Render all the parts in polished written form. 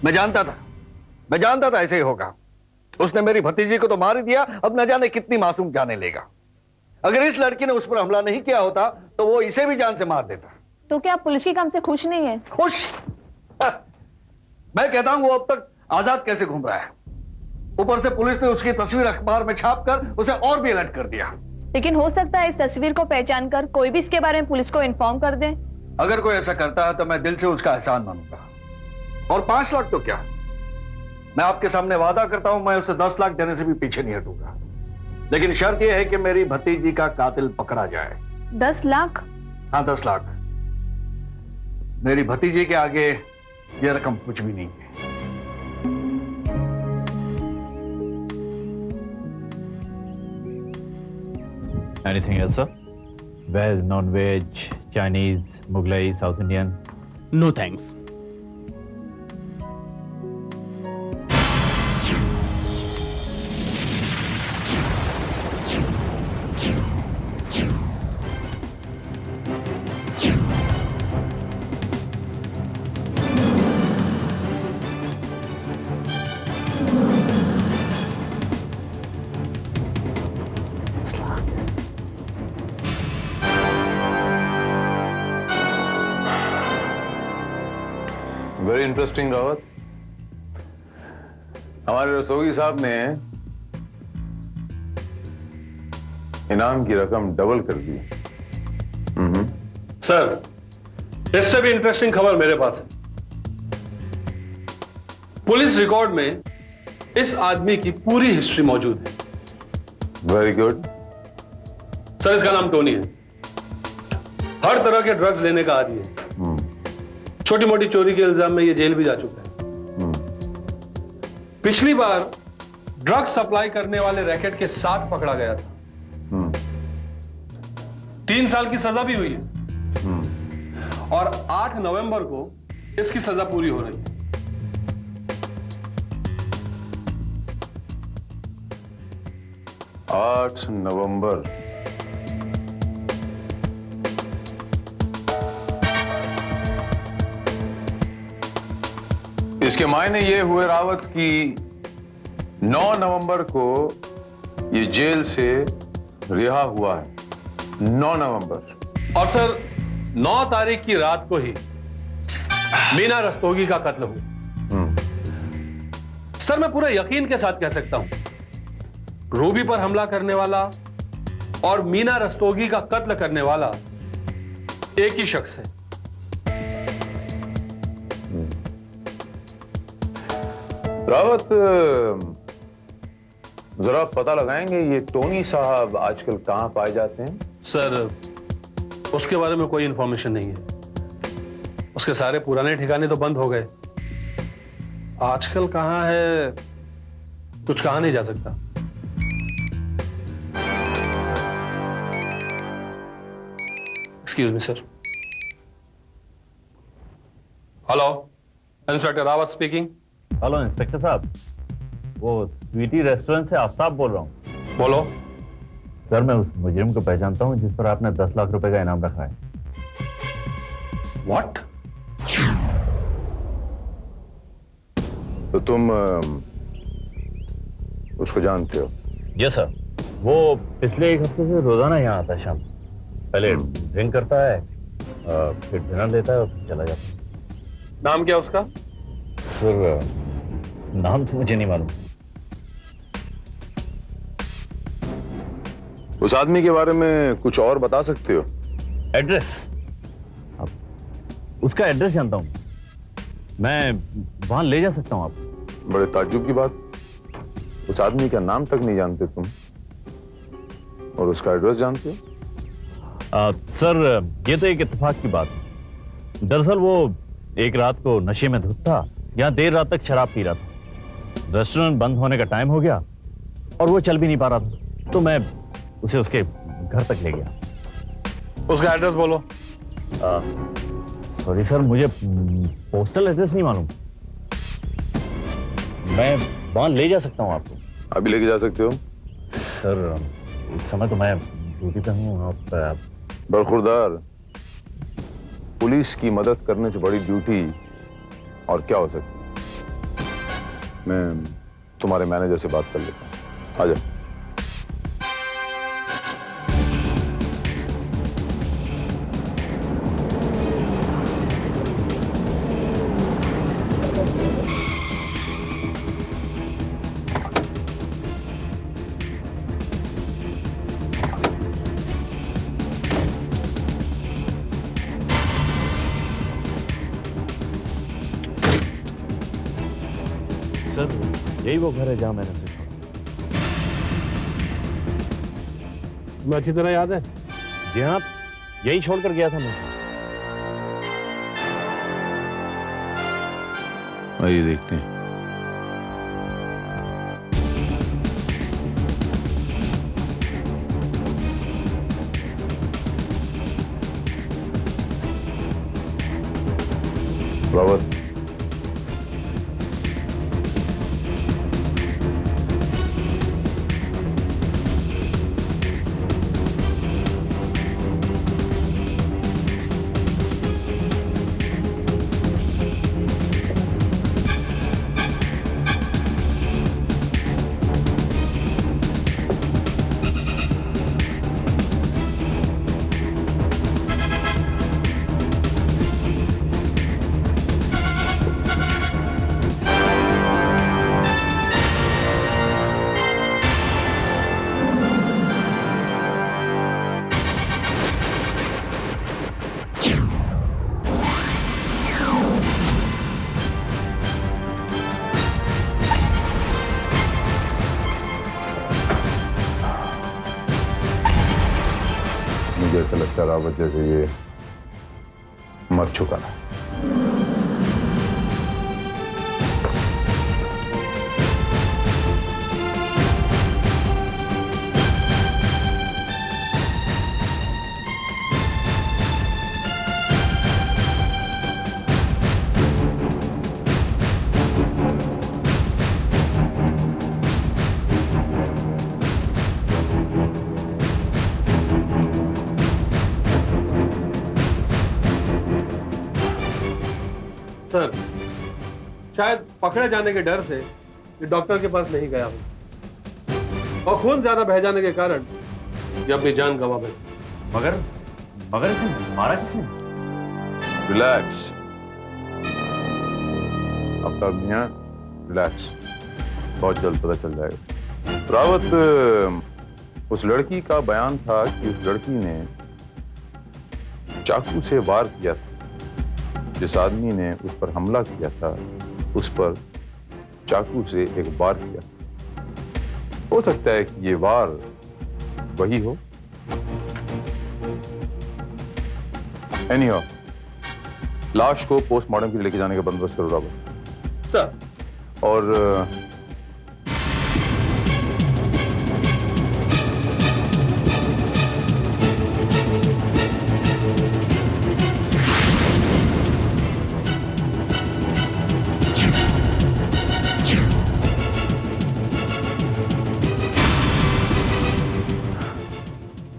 मैं जानता था ऐसे ही होगा। उसने मेरी भतीजी को तो मार ही दिया, अब न जाने कितनी मासूम जाने लेगा। अगर इस लड़की ने उस पर हमला नहीं किया होता तो वो इसे भी जान से मार देता। तो क्या आप पुलिस के काम से खुश नहीं है? खुश? मैं कहता हूं वो अब तक आजाद कैसे घूम रहा है। ऊपर से पुलिस ने उसकी तस्वीर अखबार में छापकर उसे और भी अलर्ट कर दिया। लेकिन हो सकता है इस तस्वीर को पहचान कर कोई भी इसके बारे में पुलिस को इन्फॉर्म कर दे। अगर कोई ऐसा करता है तो मैं दिल से उसका एहसान मानूंगा। और 5 लाख तो क्या, मैं आपके सामने वादा करता हूं मैं उसे 10 लाख देने से भी पीछे नहीं हटूंगा। लेकिन शर्त यह है कि मेरी भतीजी का कातिल पकड़ा जाए। 10 लाख? हाँ 10 लाख। मेरी भतीजी के आगे यह रकम कुछ भी नहीं है। Anything else, sir? Veg, non-veg, Chinese, Mughlai, South Indian? No thanks. Very interesting Rawat. हमारे रस्तोगी साहब ने इनाम की रकम डबल कर दी। सर, इससे भी इंटरेस्टिंग खबर मेरे पास है। पुलिस रिकॉर्ड में इस आदमी की पूरी हिस्ट्री मौजूद है। Very good. सर, इसका नाम टोनी है। हर तरह के ड्रग्स लेने का आदी है। छोटी मोटी चोरी के इल्जाम में ये जेल भी जा चुका है। पिछली बार ड्रग्स सप्लाई करने वाले रैकेट के साथ पकड़ा गया था। 3 साल की सजा भी हुई है। और 8 नवंबर को इसकी सजा पूरी हो रही है। 8 नवंबर। इसके मायने ये हुए रावत कि 9 नवंबर को ये जेल से रिहा हुआ है। 9 नवंबर। और सर, 9 तारीख की रात को ही मीना रस्तोगी का कत्ल हुआ। सर, मैं पूरे यकीन के साथ कह सकता हूं रूबी पर हमला करने वाला और मीना रस्तोगी का कत्ल करने वाला एक ही शख्स है। रावत, जरा पता लगाएंगे ये टोनी साहब आजकल कहां पाए जाते हैं? सर, उसके बारे में कोई इंफॉर्मेशन नहीं है। उसके सारे पुराने ठिकाने तो बंद हो गए। आजकल कहां है कुछ कहा नहीं जा सकता। Excuse me sir. Hello, inspector Rawat speaking. Hello inspector साहब, वो स्वीटी रेस्टोरेंट से आफ्ताब बोल रहा हूँ। बोलो। सर, मैं उस मुजरिम को पहचानता हूँ जिस पर आपने 10 लाख रुपए का इनाम रखा है। व्हाट? तो तुम उसको जानते हो? यस सर, वो पिछले 1 हफ्ते से रोजाना यहाँ आता है। शाम पहले ड्रिंक करता है, फिर डिनर लेता है और फिर चला जाता है। नाम क्या उसका? सर, नाम तो मुझे नहीं मालूम। उस आदमी के बारे में कुछ और बता सकते हो? एड्रेस? उसका एड्रेस जानता हूँ, मैं वहां ले जा सकता हूँ आपको। बड़े ताज्जुब की बात, उस आदमी का नाम तक नहीं जानते तुम और उसका एड्रेस जानते हो? सर, ये तो एक इत्तेफाक की बात है। दरअसल वो एक रात को नशे में धुत था, यहाँ देर रात तक शराब पी रहा था। रेस्टोरेंट बंद होने का टाइम हो गया और वो चल भी नहीं पा रहा था, तो मैं उसे उसके घर तक ले गया। उसका एड्रेस बोलो। सॉरी सर, मुझे पोस्टल एड्रेस नहीं मालूम। मैं वहां ले जा सकता हूँ आपको। अभी लेके जा सकते हो? सर, इस समय तो मैं ड्यूटी पे हूँ। आप बरखुरदार, पुलिस की मदद करने से बड़ी ड्यूटी और क्या हो सकती है? मैं तुम्हारे मैनेजर से बात कर लेता हूँ। आ जाओ। सर यही वो घर है जहां मैंने उसे छोड़ा। तुम्हें अच्छी तरह याद है? जी हाँ, यही छोड़कर गया था मैं। आइए देखते हैं। रावत, मुझे ऐसा लगता है रावत जैसे ये मर चुका है। सर, शायद पकड़े जाने के डर से ये डॉक्टर के पास नहीं गया हूं और खून ज्यादा बह जाने के कारण ये अपनी जान गंवा बैठे। मगर मगर इसे मारा किसने? रिलैक्स आफ्ताब मियां, रिलैक्स। बहुत जल्द पता चल जाएगा। रावत, उस लड़की का बयान था कि उस लड़की ने चाकू से वार किया था। जिस आदमी ने उस पर हमला किया था उस पर चाकू से एक वार किया। हो सकता है कि ये वार वही हो। एनीहाउ, लाश को पोस्टमार्टम के लिए लेके जाने का बंदोबस्त करो रावत। सर, और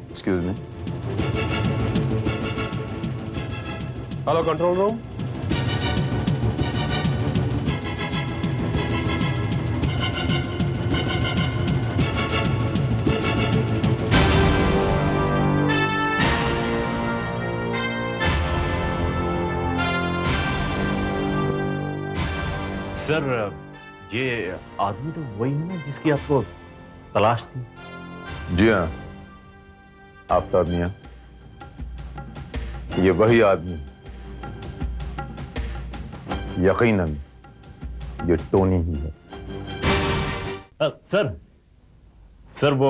excuse me. Hello control room. Sir ये आदमी तो वही है ना जिसकी आपको तलाश थी? जी हाँ आफ्ताब मियां, ये वही आदमी है। यकीनन ये टोनी ही है। सर वो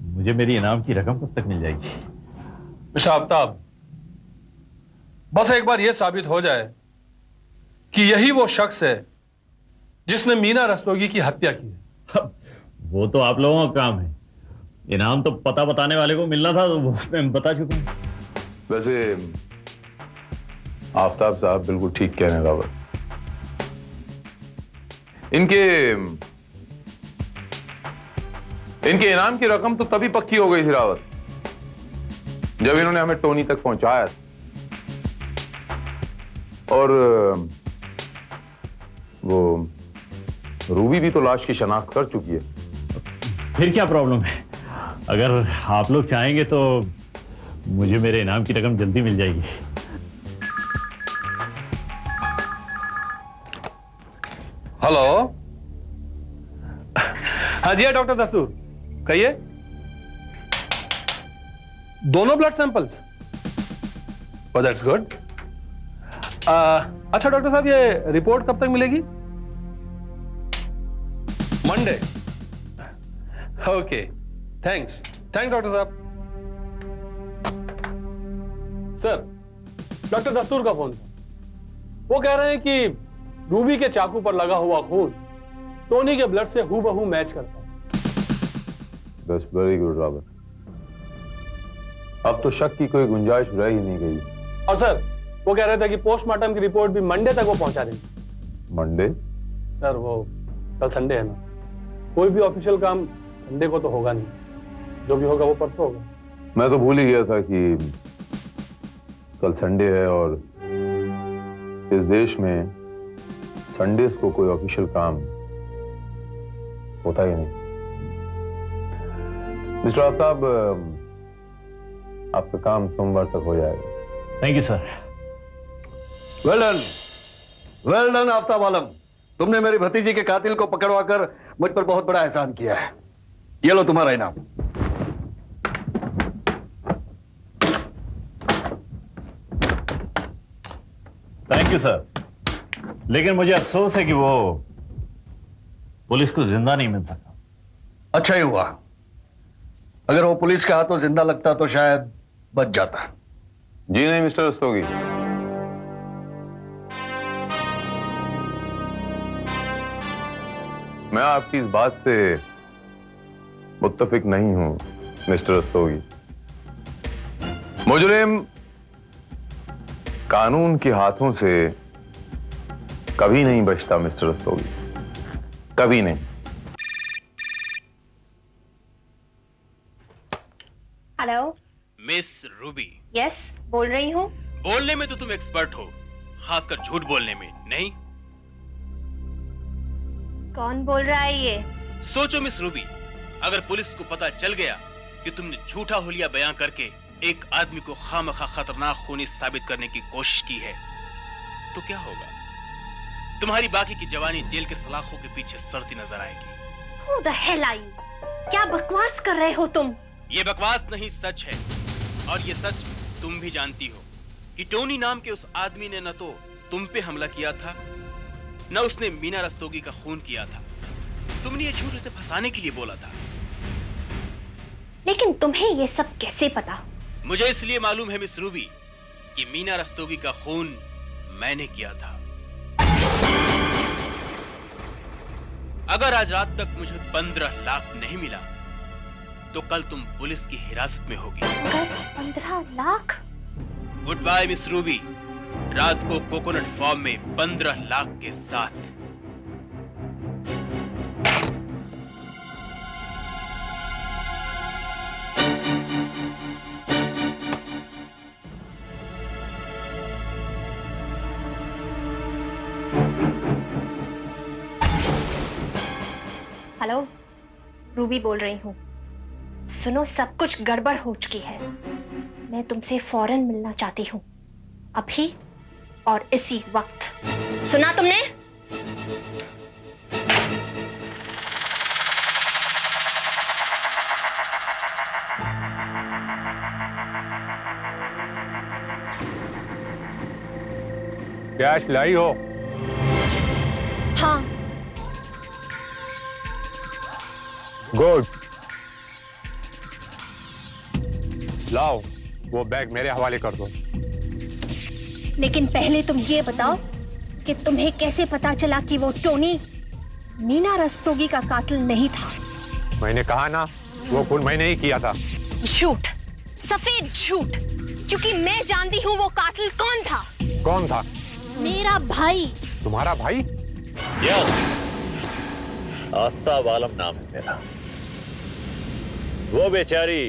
मुझे मेरी इनाम की रकम कब तक मिल जाएगी? मिस्टर आफ्ताब, बस एक बार यह साबित हो जाए कि यही वो शख्स है जिसने मीना रस्तोगी की हत्या की है। वो तो आप लोगों का काम है। इनाम तो पता बताने वाले को मिलना था, तो वो मैं बता चुका हूं। वैसे आफ्ताब साहब बिल्कुल ठीक कह रहे हैं रावत। इनके इनाम की रकम तो तभी पक्की हो गई थी रावत, जब इन्होंने हमें टोनी तक पहुंचाया था। और वो रूबी भी तो लाश की शनाख्त कर चुकी है। फिर क्या प्रॉब्लम है? अगर आप लोग चाहेंगे तो मुझे मेरे इनाम की रकम जल्दी मिल जाएगी। हेलो। हाँ जी डॉक्टर दस्तूर, कहिए। दोनों blood samples? Oh that's good. अच्छा डॉक्टर साहब, ये रिपोर्ट कब तक मिलेगी? मंडे। ओके, थैंक्स डॉक्टर साहब। सर, डॉक्टर दस्तूर का फोन था। वो कह रहे हैं कि रूबी के चाकू पर लगा हुआ खून टोनी के ब्लड से हूबहू मैच करता है। बस वेरी गुड रॉबर्ट, अब तो शक की कोई गुंजाइश रह ही नहीं गई। और सर, वो कह रहे थे कि पोस्टमार्टम की रिपोर्ट भी मंडे तक वो पहुंचा देंगे। मंडे? सर वो कल संडे है ना, कोई भी ऑफिशियल काम संडे को तो होगा नहीं, जो भी होगा वो परसों होगा। मैं तो भूल ही गया था कि कल संडे है और इस देश में संडेज को कोई ऑफिशियल काम होता ही नहीं। मिस्टर आफ्ताब, आपका काम सोमवार तक हो जाएगा। Thank you sir. Well done Aftab Alam, तुमने मेरी भतीजी के कातिल को पकड़वाकर मुझ पर बहुत बड़ा एहसान किया है। ये लो तुम्हारा इनाम। थैंक यू सर, लेकिन मुझे अफसोस है कि वो पुलिस को जिंदा नहीं मिल सका। अच्छा ही हुआ, अगर वो पुलिस के हाथों जिंदा लगता तो शायद बच जाता। जी नहीं मिस्टर रस्तोगी, मैं आपकी इस बात से मुत्तफिक नहीं हूं मिस्टर रस्तोगी। मुजरिम कानून के हाथों से कभी नहीं बचता मिस्टर रस्तोगी, कभी नहीं। Hello miss Ruby. यस, बोल रही हूँ। बोलने में तो तुम एक्सपर्ट हो, खासकर झूठ बोलने में नहीं। कौन बोल रहा है ये? सोचो मिस रूबी, अगर पुलिस को पता चल गया कि तुमने झूठा हुलिया बयां करके एक आदमी को खामखा खतरनाक खूनी साबित करने की कोशिश की है, तो क्या होगा? तुम्हारी बाकी की जवानी जेल के सलाखों के पीछे सड़ती नजर आएगी। Who the hell are you? क्या बकवास कर रहे हो तुम? ये बकवास नहीं, सच है। और ये सच तुम भी जानती हो कि टोनी नाम के उस आदमी ने न तो तुम पे हमला किया था, न उसने मीना रस्तोगी का खून किया था। तुमने ये झूठ उसे फंसाने के लिए बोला था। लेकिन तुम्हें ये सब कैसे पता? मुझे इसलिए मालूम है मिस रूबी कि मीना रस्तोगी का खून मैंने किया था। अगर आज रात तक मुझे 15 लाख नहीं मिला तो कल तुम पुलिस की हिरासत में होगी। अगर 15 lakh? Good bye miss Ruby, रात को कोकोनट फॉर्म में 15 लाख के साथ। हेलो, रूबी बोल रही हूँ। सुनो, सब कुछ गड़बड़ हो चुकी है। मैं तुमसे फौरन मिलना चाहती हूँ, अभी और इसी वक्त। सुना तुमने? कैश लाई हो? हाँ। गुड, लाओ वो बैग मेरे हवाले कर दो। लेकिन पहले तुम ये बताओ कि तुम्हें कैसे पता चला कि वो टोनी मीना रस्तोगी का कातिल नहीं था? मैंने कहा ना, वो खून मैंने ही किया था। झूठ, सफेद झूठ, क्योंकि मैं जानती हूँ वो कातिल कौन था। कौन था? मेरा भाई। तुम्हारा भाई? यस, आफ्ताब आलम नाम है मेरा। वो बेचारी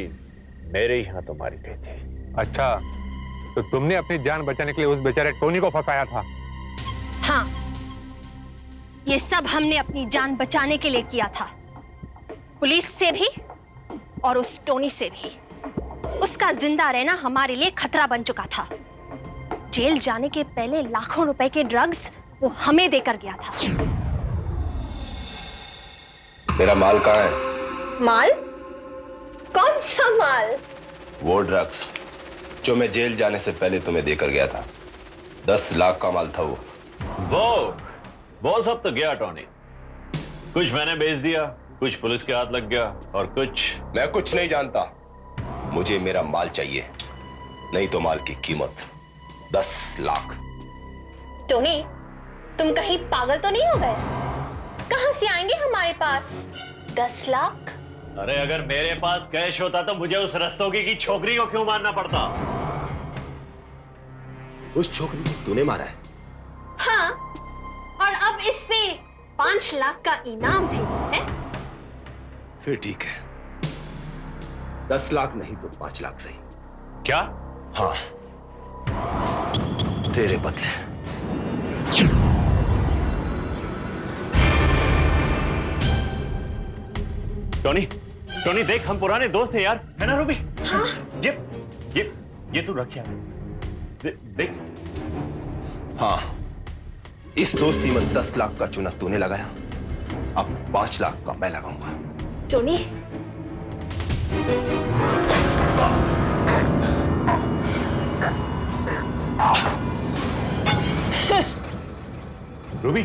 मेरे ही हाथों मारी गई थी। अच्छा, तो तुमने अपनी जान बचाने के लिए उस बेचारे टोनी को फंसाया था? हाँ, ये सब हमने अपनी जान बचाने के लिए किया था, पुलिस से भी और उस टोनी से भी। उसका जिंदा रहना हमारे लिए खतरा बन चुका था। जेल जाने के पहले लाखों रुपए के ड्रग्स वो हमें देकर गया था। तेरा माल कहाँ है? माल? कौन सा माल? वो ड्रग्स जो मैं जेल जाने से पहले तुम्हें देकर गया था। 10 लाख का माल था वो सब तो गया टोनी। कुछ मैंने बेच दिया, कुछ पुलिस के हाथ लग गया और कुछ मैं कुछ नहीं जानता। मुझे मेरा माल चाहिए, नहीं तो माल की कीमत 10 लाख। टोनी, तुम कहीं पागल तो नहीं हो गए? कहां से आएंगे हमारे पास 10 लाख? अरे अगर मेरे पास कैश होता तो मुझे उस रस्तोगी की छोकरी को क्यों मारना पड़ता? उस छोकरी को तूने मारा है? हाँ, और अब इस पे 5 लाख का इनाम भी है। फिर ठीक है, 10 लाख नहीं तो 5 लाख सही। क्या? हाँ, तेरे बदले। टोनी, टोनी देख, हम पुराने दोस्त हैं यार, है ना रूबी? हाँ? ये तू रख यार। देख। हाँ, इस दोस्ती में 10 लाख का चूना तूने लगाया, अब 5 लाख का मैं लगाऊंगा। टोनी, रूबी,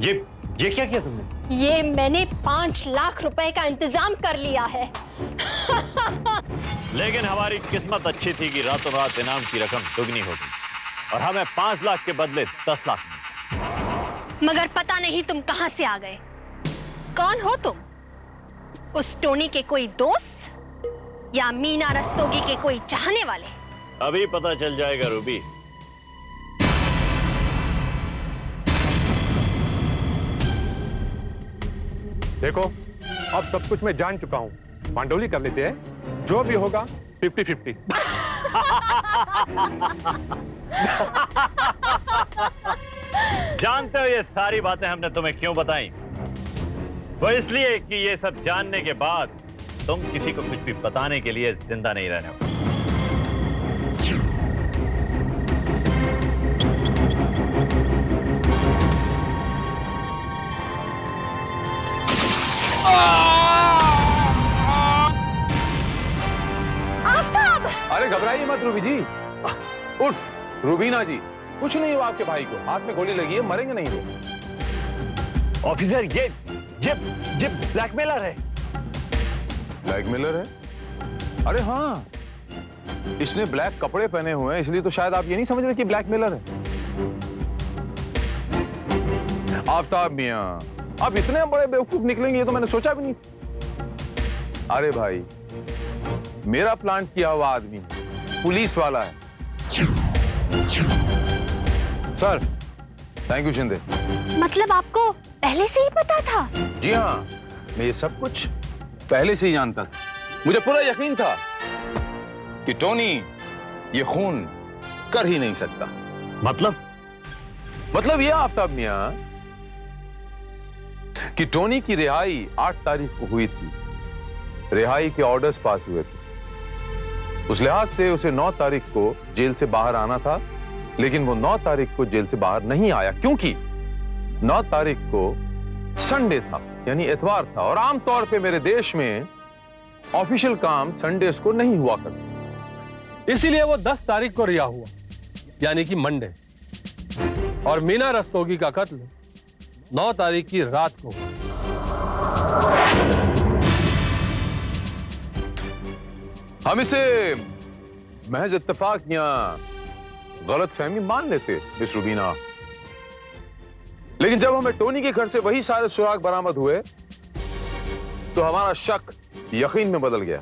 ये क्या किया तुमने? ये मैंने 5 लाख रुपए का इंतजाम कर लिया है। लेकिन हमारी किस्मत अच्छी थी कि रातों रात इनाम की रकम दुगनी हो गई और हमें 5 लाख के बदले 10 लाख मिले। मगर पता नहीं तुम कहां से आ गए। कौन हो तुम? उस टोनी के कोई दोस्त या मीना रस्तोगी के कोई चाहने वाले? अभी पता चल जाएगा रूबी। देखो, अब सब कुछ मैं जान चुका हूं। पांडोली कर लेते हैं, जो भी होगा 50-50। जानते हो ये सारी बातें हमने तुम्हें क्यों बताई? वो इसलिए कि ये सब जानने के बाद तुम किसी को कुछ भी बताने के लिए जिंदा नहीं रहने वाले। आफ्ताब! अरे घबराइए मत रूबी जी, उठ। रूबीना जी, कुछ नहीं हुआ आपके भाई को, हाथ में गोली लगी है, मरेंगे नहीं वो। ऑफिसर, ये ब्लैकमेलर है। ब्लैकमेलर है? अरे हाँ, इसने ब्लैक कपड़े पहने हुए हैं, इसलिए तो शायद आप ये नहीं समझ रहे कि ब्लैकमेलर है। आफ्ताब मियां, आप इतने बड़े बेवकूफ निकलेंगे ये तो मैंने सोचा भी नहीं। अरे भाई, मेरा प्लांट किया हुआ आदमी पुलिस वाला है। Sir, thank you Shinde. मतलब आपको पहले से ही पता था? जी हाँ, मैं ये सब कुछ पहले से ही जानता था। मुझे पूरा यकीन था कि टोनी ये खून कर ही नहीं सकता। मतलब ये आफ्ताब मियां कि टोनी की रिहाई 8 तारीख को हुई थी। रिहाई के ऑर्डर्स पास हुए थे। उस लिहाज से उसे 9 तारीख को जेल से बाहर आना था, लेकिन वो 9 तारीख को जेल से बाहर नहीं आया क्योंकि 9 तारीख को संडे था, यानी इतवार था, और आमतौर पे मेरे देश में ऑफिशियल काम संडेस को नहीं हुआ करता। इसीलिए वो 10 तारीख को रिहा हुआ, यानी कि मंडे। और मीना रस्तोगी का कत्ल 9 तारीख की रात को हुआ। हम इसे महज इत्तेफाक या गलत फहमी मान लेते मिस रूबीना, लेकिन जब हमें टोनी के घर से वही सारे सुराग बरामद हुए तो हमारा शक यकीन में बदल गया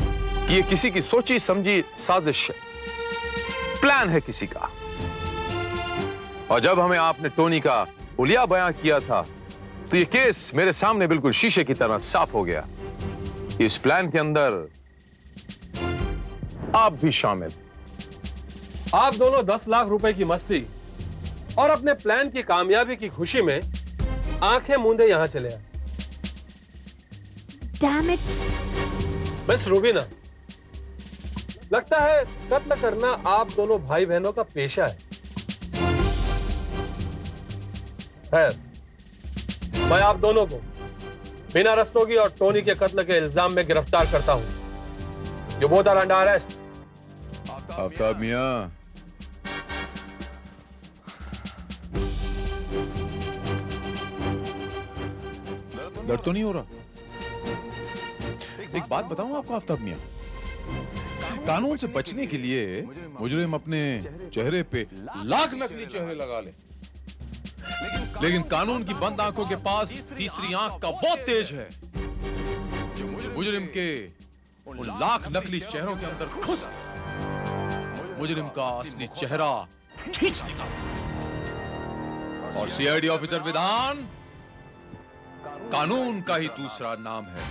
कि ये किसी की सोची समझी साजिश है, प्लान है किसी का। और जब हमें आपने टोनी का हुलिया बयां किया था तो ये केस मेरे सामने बिल्कुल शीशे की तरह साफ हो गया। इस प्लान के अंदर आप भी शामिल। आप दोनों 10 लाख रुपए की मस्ती और अपने प्लान की कामयाबी की खुशी में आंखें मूंदे यहां चले आए। Damn it! मिस रूबीना, लगता है कत्ल करना आप दोनों भाई बहनों का पेशा है। खैर, मैं आप दोनों को बिना रस्तोगी और टोनी के कत्ल के इल्जाम में गिरफ्तार करता हूं। You both are under arrest. Aftab मियां, दर्द तो नहीं हो रहा? एक बात बताऊं आपको आफ्ताब मियां, कानून से बचने के लिए मुजरिम अपने चेहरे पे लाख नकली चेहरे लगा ले, लेकिन कानून की बंद आंखों के पास तीसरी आंख का वो तेज है जो मुजरिम के उन लाख नकली चेहरों के अंदर घुस मुजरिम का असली चेहरा खींच निकाला। और सीआईडी ऑफिसर विधान कानून का ही दूसरा नाम है।